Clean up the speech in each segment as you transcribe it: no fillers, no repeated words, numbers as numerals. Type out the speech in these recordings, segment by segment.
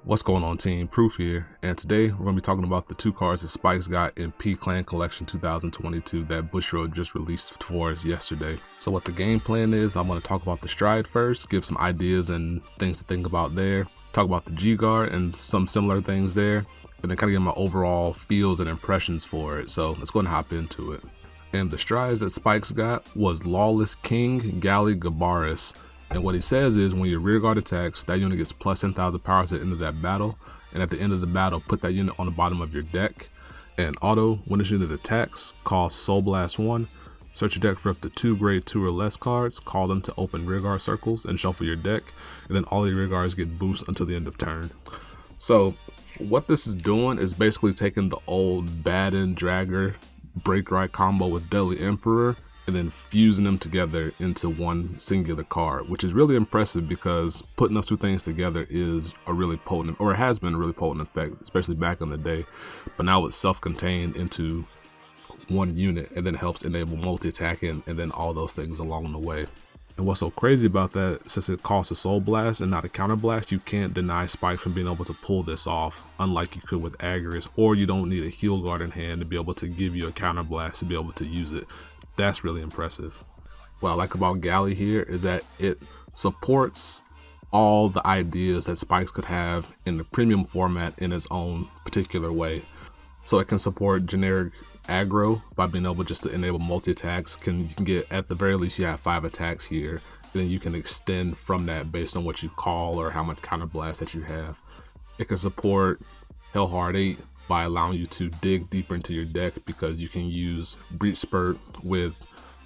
What's going on, team? Proof here, and today we're going to be talking about the two cards that Spikes got in P-Clan Collection 2022 that Bushiroad just released for us yesterday. So what the game plan is, I'm going to talk about the Stride first, give some ideas and things to think about there, talk about the G-Guard and some similar things there, and then kind of get my overall feels and impressions for it. So let's go and hop into it. And the Strides that Spikes got was Lawless, King, Galli, Gabaris. And what he says is when your rear guard attacks, that unit gets plus 10,000 powers at the end of that battle. And at the end of the battle, put that unit on the bottom of your deck. And auto, when this unit attacks, call Soul Blast 1. Search your deck for up to 2 grade 2 or less cards. Call them to open rear guard circles and shuffle your deck. And then all your rear guards get boost until the end of turn. So what this is doing is basically taking the old Baden Dragger Break Right combo with Deadly Emperor and then fusing them together into one singular card, which is really impressive because putting those two things together is a really potent, or it has been a really potent effect, especially back in the day. But now it's self-contained into one unit and then helps enable multi-attacking and then all those things along the way. And what's so crazy about that, since it costs a Soul Blast and not a Counter Blast, you can't deny Spike from being able to pull this off, unlike you could with Gabaris, or you don't need a Heal Guard in hand to be able to give you a Counter Blast to be able to use it. That's really impressive. What I like about Galli here is that it supports all the ideas that Spikes could have in the premium format in its own particular way. So it can support generic aggro by being able just to enable multi-attacks. You can get, at the very least, you have 5 attacks here, and then you can extend from that based on what you call or how much counter blast that you have. It can support Hellhard 8 by allowing you to dig deeper into your deck because you can use Breach Spurt with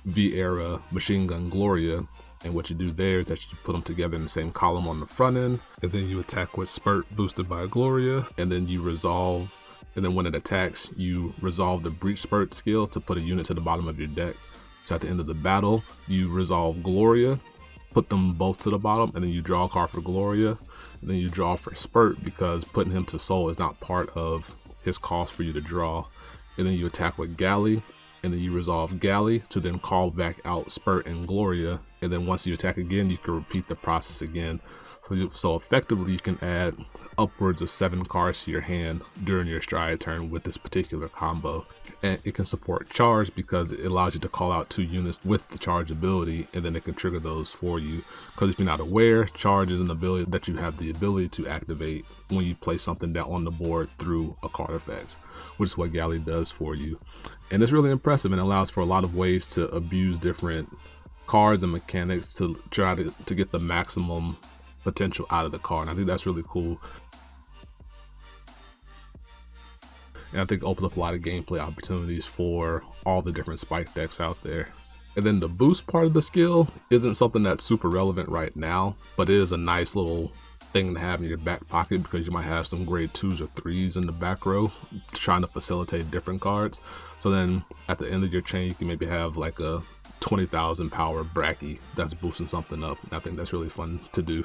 V-Era Machine Gun Gloria, and what you do there is that you put them together in the same column on the front end, and then you attack with Spurt boosted by Gloria, and then you resolve, and then when it attacks, you resolve the Breach Spurt skill to put a unit to the bottom of your deck. So at the end of the battle, you resolve Gloria, put them both to the bottom, and then you draw a card for Gloria, and then you draw for Spurt because putting him to soul is not part of his cost for you to draw. And then you attack with Galli, and then you resolve Galli to then call back out Spurt and Gloria, and then once you attack again, you can repeat the process again. So effectively you can add upwards of 7 cards to your hand during your Stride turn with this particular combo. And it can support charge because it allows you to call out 2 units with the charge ability, and then it can trigger those for you. Because if you're not aware, charge is an ability that you have the ability to activate when you place something down on the board through a card effect, which is what Galli does for you. And it's really impressive and allows for a lot of ways to abuse different cards and mechanics to try to get the maximum potential out of the card. And I think that's really cool. And I think it opens up a lot of gameplay opportunities for all the different Spike decks out there. And then the boost part of the skill isn't something that's super relevant right now, but it is a nice little thing to have in your back pocket because you might have some grade 2s or 3s in the back row trying to facilitate different cards. So then at the end of your chain, you can maybe have like a 20,000 power Bracky that's boosting something up. And I think that's really fun to do.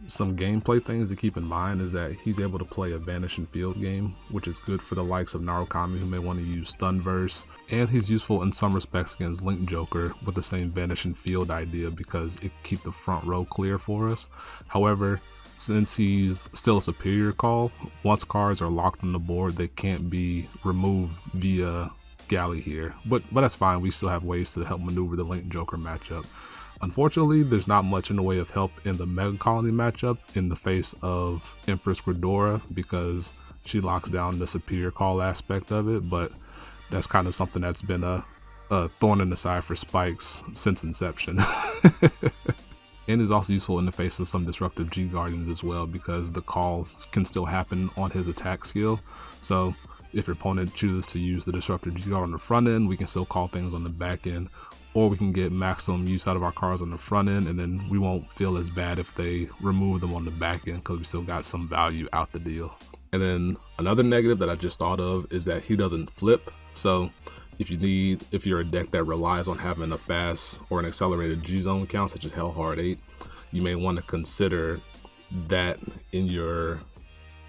Some gameplay things to keep in mind is that he's able to play a Vanish in Field game, which is good for the likes of Narukami who may want to use Stunverse, and he's useful in some respects against Link Joker with the same Vanish in Field idea because it keeps the front row clear for us. However, since he's still a superior call, once cards are locked on the board, they can't be removed via Galli here, but that's fine. We still have ways to help maneuver the Link Joker matchup. Unfortunately, there's not much in the way of help in the Mega Colony matchup in the face of Empress Gridora because she locks down the superior call aspect of it, but that's kind of something that's been a thorn in the side for Spikes since inception. And is also useful in the face of some disruptive G-Guardians as well because the calls can still happen on his attack skill. So if your opponent chooses to use the disruptive G-Guard on the front end, we can still call things on the back end, or we can get maximum use out of our cards on the front end, and then we won't feel as bad if they remove them on the back end because we still got some value out the deal. And then another negative that I just thought of is that he doesn't flip. So if you're a deck that relies on having a fast or an accelerated G-Zone count such as Hellhard 8, you may want to consider that in your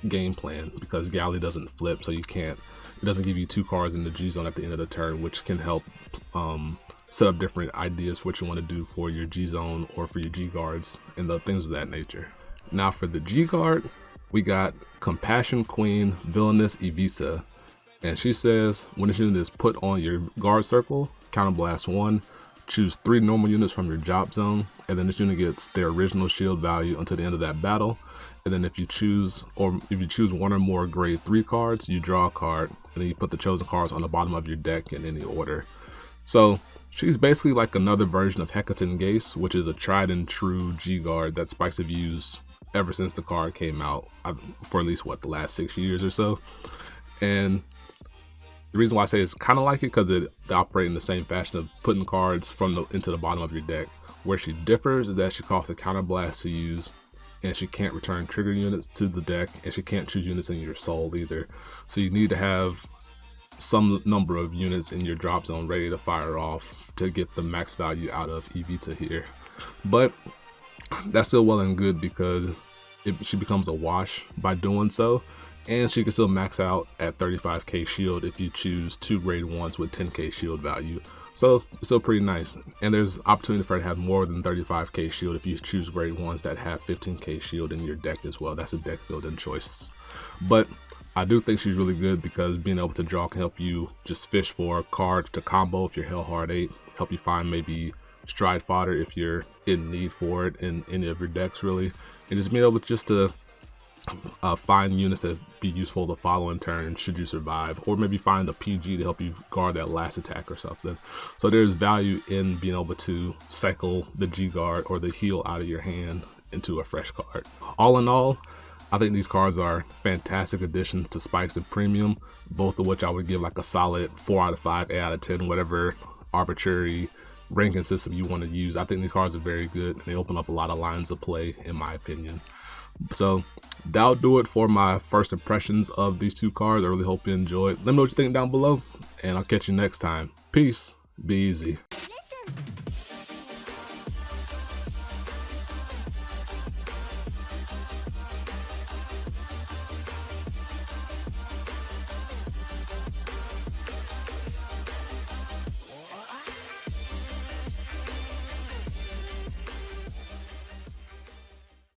game plan because Galli doesn't flip, so it doesn't give you 2 cards in the G-Zone at the end of the turn, which can help set up different ideas for what you want to do for your G-Zone or for your G-Guards and the things of that nature. Now for the G card, we got Compassion Queen Villainess Ibisa. And she says, when this unit is put on your guard circle, counterblast 1, choose 3 normal units from your job zone, and then this unit gets their original shield value until the end of that battle. And then if you choose one or more grade 3 cards, you draw a card, and then you put the chosen cards on the bottom of your deck in any order. So she's basically like another version of Hecaton Gase, which is a tried and true G guard that Spikes have used ever since the card came out, for at least the last 6 years or so. And the reason why I say it's kind of like it, because they operate in the same fashion of putting cards into the bottom of your deck. Where she differs is that she costs a counterblast to use, and she can't return trigger units to the deck, and she can't choose units in your soul either. So you need to have some number of units in your drop zone ready to fire off to get the max value out of Evita here. But that's still well and good, because she becomes a wash by doing so. And she can still max out at 35k shield if you choose 2 grade 1s with 10k shield value. So it's still pretty nice. And there's opportunity for her to have more than 35k shield if you choose grade 1s that have 15k shield in your deck as well. That's a deck building choice. But I do think she's really good, because being able to draw can help you just fish for cards to combo if you're Hell Hard 8, help you find maybe stride fodder if you're in need for it in any of your decks really, and just being able to find units that be useful to follow in turn should you survive, or maybe find a PG to help you guard that last attack or something. So there's value in being able to cycle the G guard or the heal out of your hand into a fresh card. All in all, I think these cards are fantastic additions to Spikes and Premium, both of which I would give like a solid 4 out of 5, 8 out of 10, whatever arbitrary ranking system you want to use. I think these cards are very good, and they open up a lot of lines of play in my opinion. So that'll do it for my first impressions of these 2 cards. I really hope you enjoyed. Let me know what you think down below, and I'll catch you next time. Peace. Be easy.